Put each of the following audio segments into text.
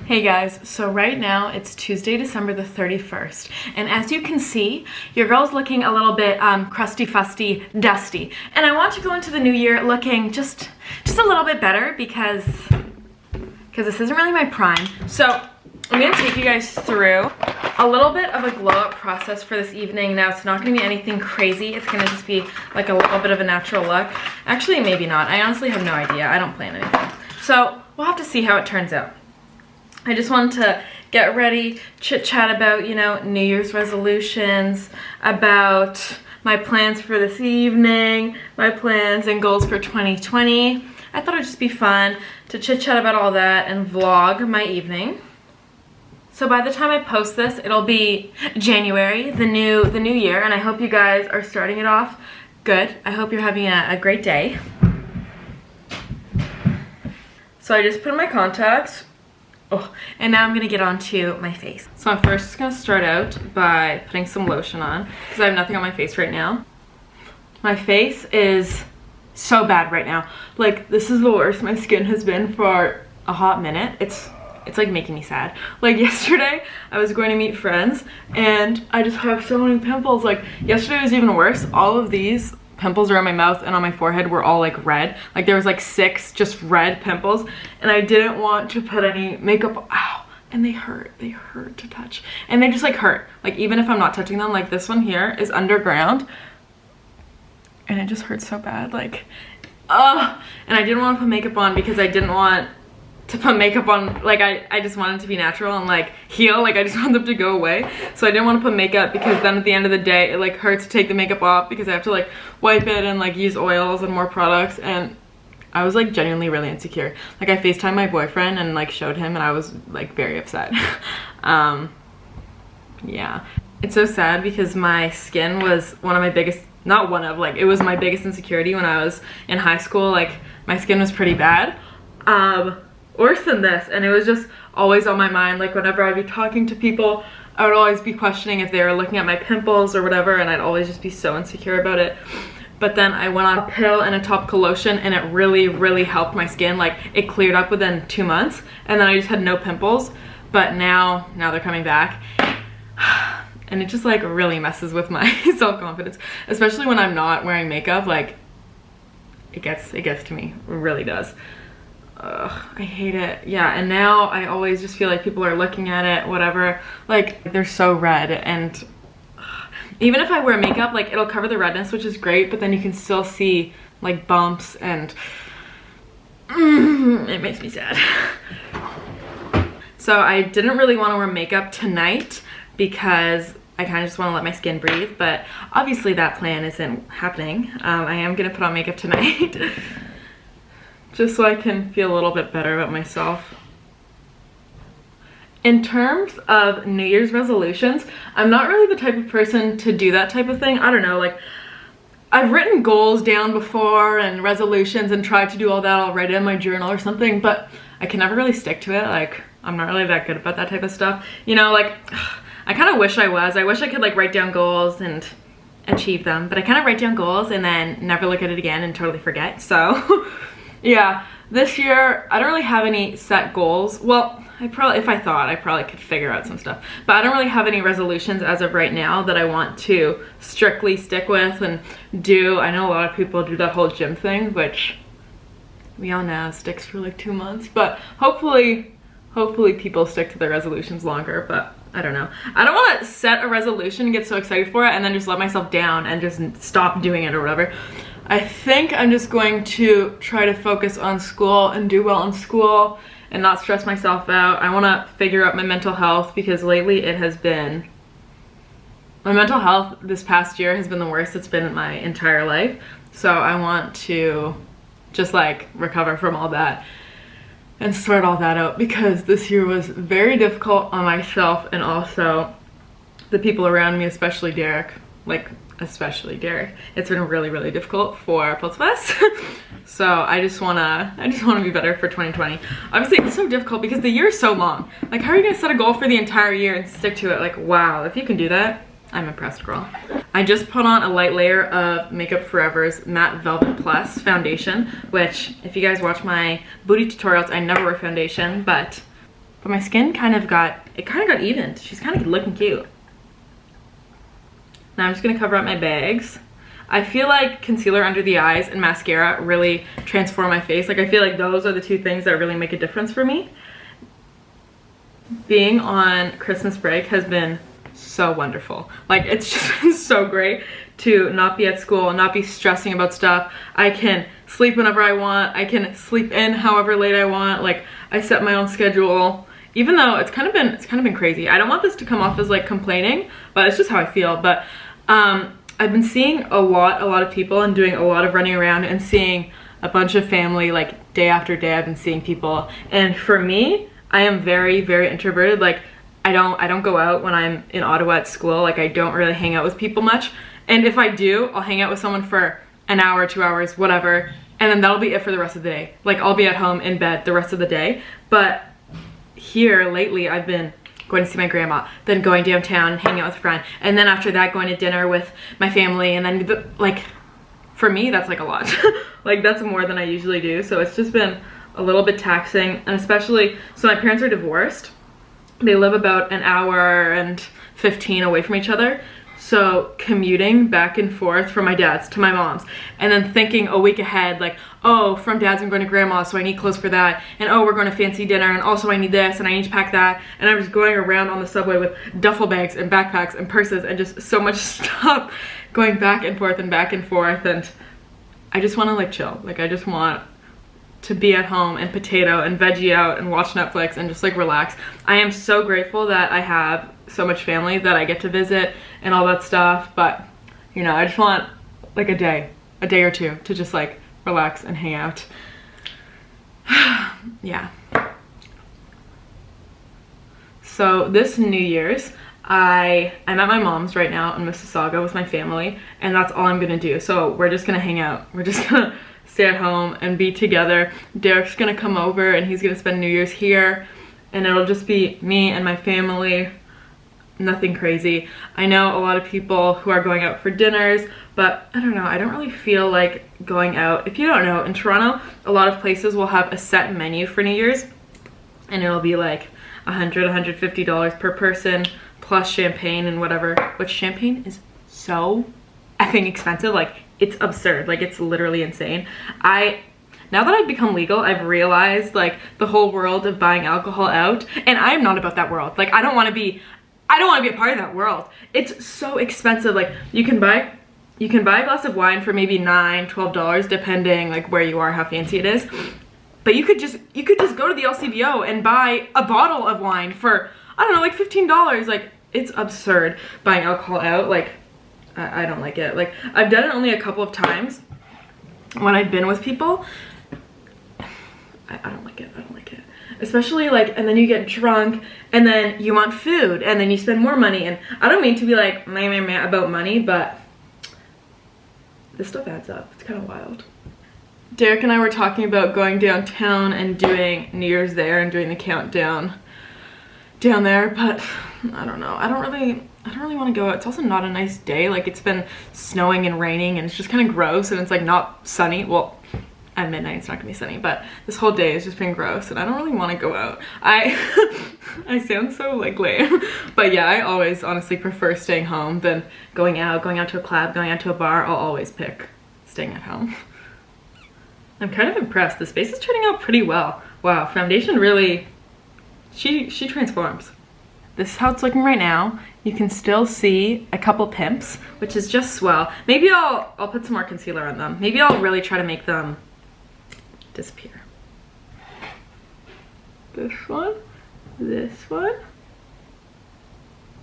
Hey guys, so right now it's Tuesday, December the 31st, and as you can see, your girl's looking a little bit crusty, fusty, dusty, and I want to go into the new year looking just a little bit better because this isn't really my prime. So I'm gonna take you guys through a little bit of a glow up process for this evening. Now it's not gonna be anything crazy, it's gonna just be like a little bit of a natural look. Actually, maybe not. I honestly have no idea. I don't plan anything. So we'll have to see how it turns out. I just wanted to get ready, chit chat about, you know, New Year's resolutions, about my plans for this evening, my plans and goals for 2020. I thought it would just be fun to chit chat about all that and vlog my evening. So by the time I post this, it'll be January, the new year, and I hope you guys are starting it off good. I hope you're having a great day. So I just put in my contacts. Oh, and now I'm gonna get onto my face. So I'm first gonna start out by putting some lotion on because I have nothing on my face right now. My face is so bad right now. Like, this is the worst my skin has been for a hot minute. It's like making me sad. Like yesterday, I was going to meet friends and I just have so many pimples. Like yesterday was even worse. All of these pimples around my mouth and on my forehead were all like red. Like there was like 6 just red pimples and I didn't want to put any makeup. Ow, and they hurt to touch. And they just like hurt. Like even if I'm not touching them, like this one here is underground and it just hurts so bad. Like, and I didn't want to put makeup on because I didn't want to put makeup on, like I just wanted it to be natural and like heal, like I just want them to go away. So I didn't want to put makeup because then at the end of the day it like hurts to take the makeup off because I have to like wipe it and like use oils and more products, and I was like genuinely really insecure. Like I FaceTimed my boyfriend and like showed him and I was like very upset. Yeah, it's so sad because my skin was one of my biggest, not one of, like it was my biggest insecurity when I was in high school. Like my skin was pretty bad. Worse than this, and it was just always on my mind. Like whenever I'd be talking to people, I would always be questioning if they were looking at my pimples or whatever, and I'd always just be so insecure about it. But then I went on a pill and a topical lotion and it really helped my skin. Like it cleared up within 2 months and then I just had no pimples. But now they're coming back and it just like really messes with my self-confidence, especially when I'm not wearing makeup. Like it gets to me, it really does. Ugh, I hate it. Yeah, and now I always just feel like people are looking at it, whatever. Like, they're so red, and even if I wear makeup, like, it'll cover the redness, which is great, but then you can still see, like, bumps, and it makes me sad. So I didn't really want to wear makeup tonight because I kind of just want to let my skin breathe, but obviously that plan isn't happening. I am going to put on makeup tonight. Just so I can feel a little bit better about myself. In terms of New Year's resolutions, I'm not really the type of person to do that type of thing. I don't know, like I've written goals down before and resolutions and tried to do all that. I'll write it in my journal or something, but I can never really stick to it. Like I'm not really that good about that type of stuff. You know, like I kind of wish I was. I wish I could like write down goals and achieve them, but I kind of write down goals and then never look at it again and totally forget. So yeah, this year I don't really have any set goals. Well, if I thought, I probably could figure out some stuff, but I don't really have any resolutions as of right now that I want to strictly stick with and do. I know a lot of people do that whole gym thing, which we all know sticks for like 2 months, but hopefully people stick to their resolutions longer. But I don't know. I don't want to set a resolution and get so excited for it and then just let myself down and just stop doing it or whatever. I think I'm just going to try to focus on school and do well in school and not stress myself out. I want to figure out my mental health because lately it has been, my mental health this past year has been the worst it's been in my entire life. So I want to just like recover from all that and sort all that out because this year was very difficult on myself and also the people around me, especially Derek. Especially Derek. It's been really difficult for both of us. So I just wanna be better for 2020. Obviously it's so difficult because the year is so long. Like how are you gonna set a goal for the entire year and stick to it? Like wow, if you can do that, I'm impressed, girl. I just put on a light layer of Makeup Forever's Matte Velvet Plus foundation, which if you guys watch my booty tutorials, I never wear foundation, but but my skin kind of got evened. She's kind of looking cute. Now I'm just gonna cover up my bags. I feel like concealer under the eyes and mascara really transform my face. Like I feel like those are the two things that really make a difference for me. Being on Christmas break has been so wonderful. Like it's just been so great to not be at school, not be stressing about stuff. I can sleep whenever I want. I can sleep in however late I want. Like I set my own schedule. Even though it's kind of been crazy. I don't want this to come off as like complaining, but it's just how I feel. But I've been seeing a lot of people and doing a lot of running around and seeing a bunch of family like day after day. I've been seeing people, and for me, I am very introverted. Like I don't go out when I'm in Ottawa at school. Like I don't really hang out with people much, and if I do, I'll hang out with someone for an hour, 2 hours, whatever, and then that'll be it for the rest of the day. Like I'll be at home in bed the rest of the day. But here lately I've been going to see my grandma, then going downtown and hanging out with a friend, and then after that going to dinner with my family, and then like for me that's like a lot. Like that's more than I usually do, so it's just been a little bit taxing. And especially, so my parents are divorced. They live about an hour and 15 away from each other, so commuting back and forth from my dad's to my mom's, and then thinking a week ahead, like, oh, from dad's I'm going to grandma's, so I need clothes for that, and oh, we're going to fancy dinner, and also I need this, and I need to pack that, and I'm just going around on the subway with duffel bags and backpacks and purses and just so much stuff going back and forth, and I just want to like chill. Like I just want to be at home and potato and veggie out and watch Netflix and just like relax. I am so grateful that I have so much family that I get to visit and all that stuff, but you know, I just want like a day or two to just like relax and hang out. Yeah. So this New Year's, I'm at my mom's right now in Mississauga with my family, and that's all I'm gonna do. So we're just gonna hang out. We're just gonna stay at home and be together. Derek's gonna come over and he's gonna spend New Year's here, and it'll just be me and my family. Nothing crazy. I know a lot of people who are going out for dinners, but I don't know, I don't really feel like going out. If you don't know, in Toronto, a lot of places will have a set menu for New Year's, and it'll be like $100, $150 per person, plus champagne and whatever, which champagne is so effing expensive. Like it's absurd. Like it's literally insane. Now that I've become legal, I've realized like the whole world of buying alcohol out, and I'm not about that world. Like I don't want to be a part of that world. It's so expensive. Like you can buy a glass of wine for maybe $9, $12 depending like where you are, how fancy it is. But you could just go to the LCBO and buy a bottle of wine for, I don't know, like $15. Like it's absurd buying alcohol out. Like I don't like it. Like I've done it only a couple of times when I've been with people. I don't like it. I don't like it. Especially like, and then you get drunk and then you want food and then you spend more money, and I don't mean to be like meh about money, but this stuff adds up. It's kind of wild. Derek and I were talking about going downtown and doing New Year's there and doing the countdown down there, but I don't know. I don't really want to go out. It's also not a nice day. Like it's been snowing and raining and it's just kind of gross, and it's like not sunny. Well, at midnight it's not gonna be sunny, but this whole day has just been gross and I don't really want to go out. I sound so like lame, but yeah, I always honestly prefer staying home than going out to a club, going out to a bar. I'll always pick staying at home. I'm kind of impressed. The space is turning out pretty well. Wow, foundation really, she transforms. This is how it's looking right now. You can still see a couple pimps, which is just swell. Maybe I'll put some more concealer on them. Maybe I'll really try to make them disappear. This one, this one,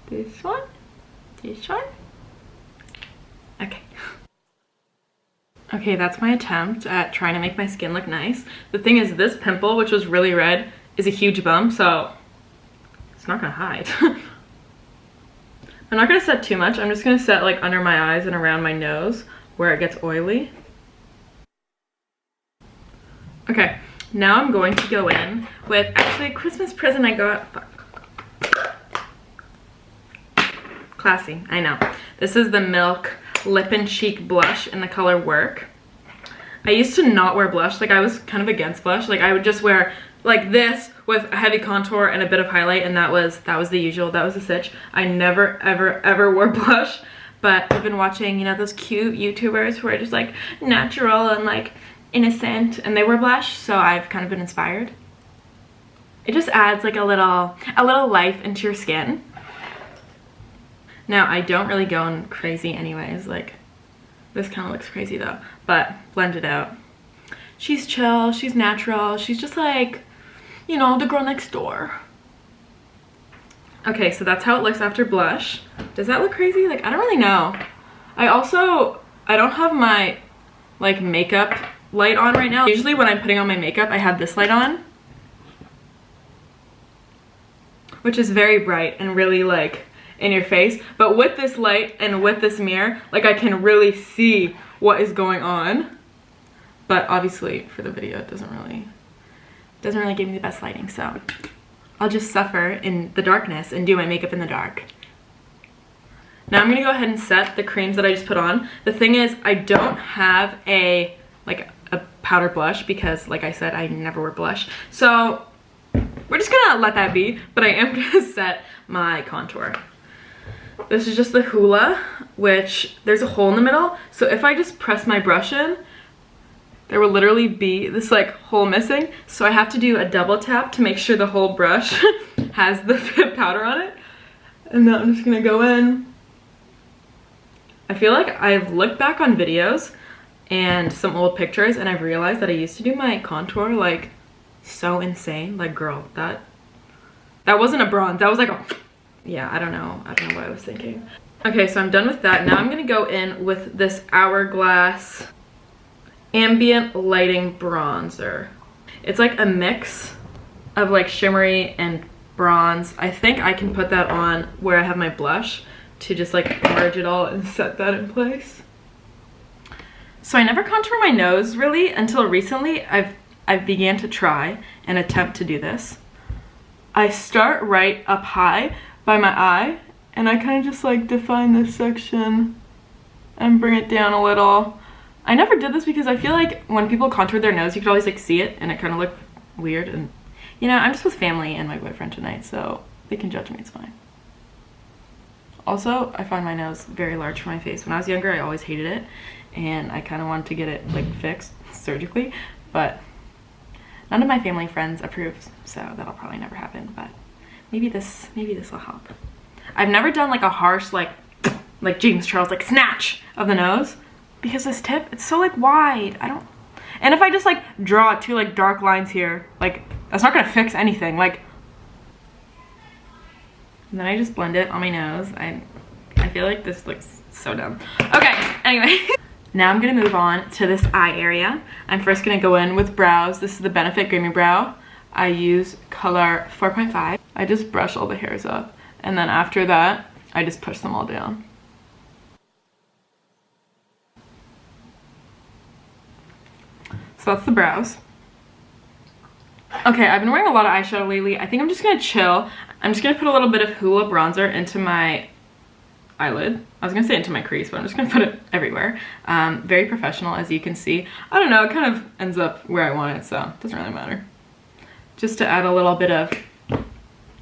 this one, this one. Okay. Okay, that's my attempt at trying to make my skin look nice. The thing is, this pimple, which was really red, is a huge bump, so it's not gonna hide. I'm not gonna set too much. I'm just gonna set like under my eyes and around my nose where it gets oily. Okay, now I'm going to go in with actually a Christmas present I got. Classy, I know. This is the Milk Lip and Cheek Blush in the color Work. I used to not wear blush. Like I was kind of against blush. Like I would just wear like this with a heavy contour and a bit of highlight, and that was the usual, that was the sitch. I never ever wore blush, but I've been watching, you know, those cute YouTubers who are just like natural and like innocent, and they wear blush, so I've kind of been inspired. It just adds like a little life into your skin. Now I don't really go in crazy anyways, like this kind of looks crazy though, but blend it out. She's chill, she's natural, she's just like, you know, the girl next door. Okay, so that's how it looks after blush. Does that look crazy? Like, I don't really know. I don't have my like makeup light on right now. Usually when I'm putting on my makeup, I have this light on, which is very bright and really like in your face. But with this light and with this mirror, like I can really see what is going on. But obviously for the video, it doesn't really give me the best lighting, so I'll just suffer in the darkness and do my makeup in the dark. Now I'm gonna go ahead and set the creams that I just put on. The thing is, I don't have a powder blush because, like I said, I never wear blush. So we're just gonna let that be, but I am gonna set my contour. This is just the Hoola, which there's a hole in the middle. So if I just press my brush in, there will literally be this like hole missing. So I have to do a double tap to make sure the whole brush has the powder on it. And now I'm just gonna go in. I feel like I've looked back on videos and some old pictures, and I've realized that I used to do my contour like so insane. Like, girl, that wasn't a bronze, that was like a, yeah, I don't know what I was thinking. Okay, so I'm done with that. Now I'm gonna go in with this Hourglass Ambient Lighting Bronzer. It's like a mix of like shimmery and bronze. I think I can put that on where I have my blush to just like merge it all and set that in place. So I never contour my nose really until recently. I've began to try and attempt to do this. I start right up high by my eye, and I kind of just like define this section and bring it down a little. I never did this because I feel like when people contour their nose, you could always like see it and it kind of looked weird. And you know, I'm just with family and my boyfriend tonight, so they can judge me, it's fine. Also, I find my nose very large for my face. When I was younger, I always hated it, and I kind of wanted to get it like fixed surgically, but none of my family friends approves, so that'll probably never happen, but maybe this will help. I've never done like a harsh like James Charles like snatch of the nose, because this tip, it's so like wide. And if I just like draw two like dark lines here, like that's not gonna fix anything. Like, and then I just blend it on my nose. I feel like this looks so dumb. Okay, anyway. Now I'm gonna move on to this eye area. I'm first gonna go in with brows. This is the Benefit Creamy Brow. I use color 4.5. I just brush all the hairs up, and then after that, I just push them all down. So that's the brows. Okay, I've been wearing a lot of eyeshadow lately. I think I'm just gonna chill. I'm just gonna put a little bit of Hoola bronzer into my eyelid. I was gonna say into my crease, but I'm just gonna put it everywhere. Very professional, as you can see. I don't know, it kind of ends up where I want it, so it doesn't really matter. Just to add a little bit of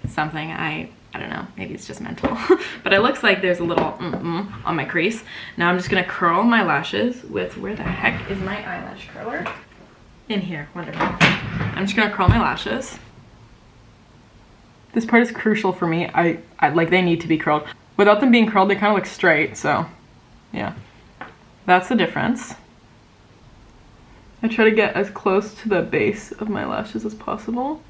something, I don't know, maybe it's just mental. But it looks like there's a little on my crease. Now I'm just gonna curl my lashes with, where the heck is my eyelash curler? In here, wonderful. I'm just gonna curl my lashes. This part is crucial for me. I like, they need to be curled. Without them being curled, they kind of look straight, so yeah. That's the difference. I try to get as close to the base of my lashes as possible.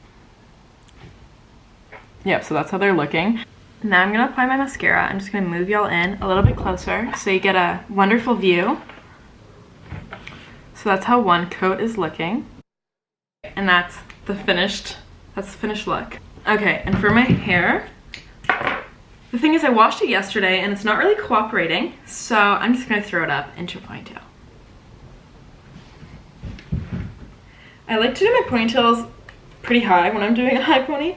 Yep, so that's how they're looking. Now I'm gonna apply my mascara. I'm just gonna move y'all in a little bit closer so you get a wonderful view. So that's how one coat is looking. And that's the finished look. Okay, and for my hair, the thing is I washed it yesterday and it's not really cooperating, so I'm just gonna throw it up into a ponytail. I like to do my ponytails pretty high when I'm doing a high pony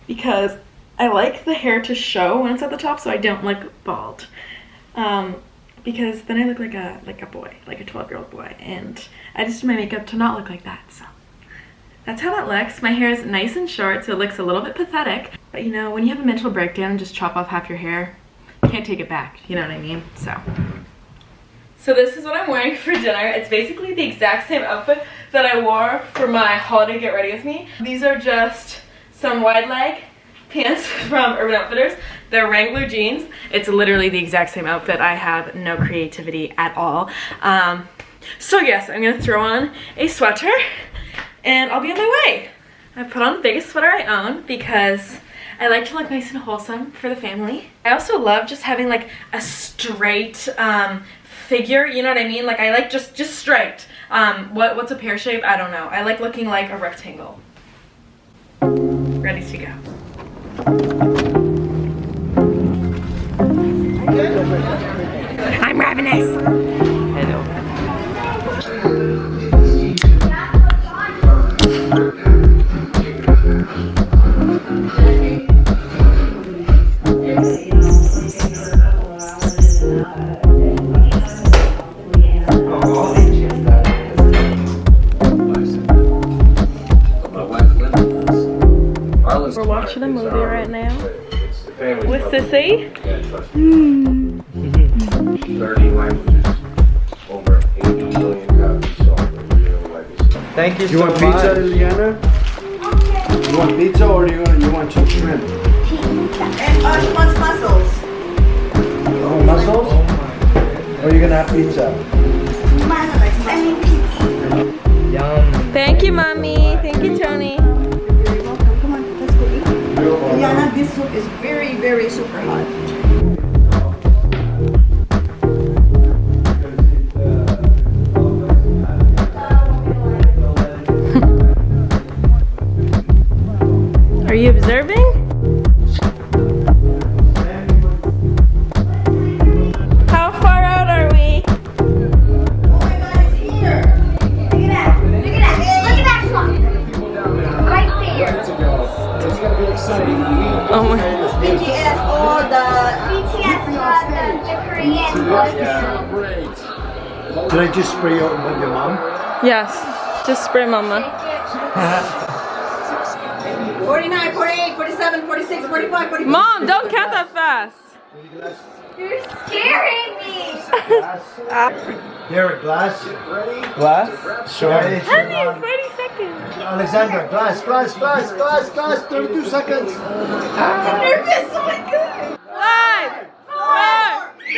because I like the hair to show when it's at the top so I don't look bald. Because then I look like a boy, like a 12-year-old boy, and I just do my makeup to not look like that, so that's how that looks. My hair is nice and short, so it looks a little bit pathetic. But you know, when you have a mental breakdown and just chop off half your hair, you can't take it back, you know what I mean? So this is what I'm wearing for dinner. It's basically the exact same outfit that I wore for my holiday get ready with me. These are just some wide leg pants from Urban Outfitters. They're Wrangler jeans. It's literally the exact same outfit. I have no creativity at all. So yes, I'm gonna throw on a sweater and I'll be on my way. I put on the biggest sweater I own because I like to look nice and wholesome for the family. I also love just having like a straight figure, you know what I mean? Like I like just straight. What's a pear shape? I don't know. I like looking like a rectangle. Ready to go. I'm ravenous. Hello. We're watching a movie right now with Sissy. 30 languages, over 80 million copies sold. Thank you so much. You want pizza, Liliana? You want pizza or do you want some shrimp? And she wants mussels. Oh, mussels? Or are you gonna have pizza? Yum. Thank you, Mommy. Thank you, Tony. You're welcome. Come on, let's go eat. Liana, this soup is very, very super hot. Are you observing? How far out are we? Oh my God, it's here. Look at that. Look at that. Look at that clock. Right there. It's gonna be exciting. Oh my. BTS or the Korean. Did I just spray you out with your mom? Yes, just spray Mama. 49, 48, 47, 46, 45, 46. Mom, don't count that fast. You're scaring me. Derek, glass. Glass? Sure. Honey, 30 seconds. Alexander, glass. 32 seconds. I'm nervous. Oh my God. 5, 4, 3.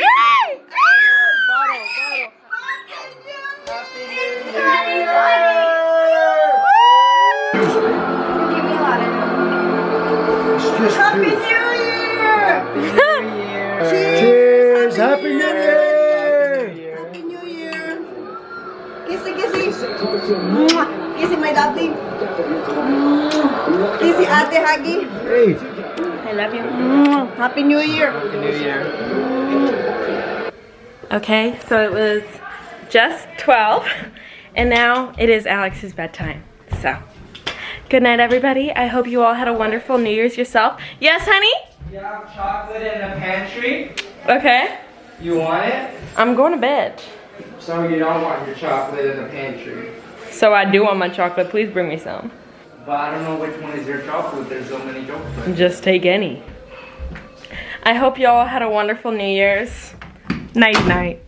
Give me a lot of Happy New Year. Cheers! Happy New Year! Happy New Year. Kissy, kissy. Mwah. Kissy, my lovely. Kissy, ate, huggy. Hey! I love you. Mwah. Happy New Year. New Year. Okay, so it was just 12, and now it is Alex's bedtime. So, good night, everybody. I hope you all had a wonderful New Year's yourself. Yes, honey? You have chocolate in the pantry? Okay. You want it? I'm going to bed. So you don't want your chocolate in the pantry. So I do want my chocolate. Please bring me some. But I don't know which one is your chocolate. There's so many chocolates. Just take any. I hope you all had a wonderful New Year's. Night, night.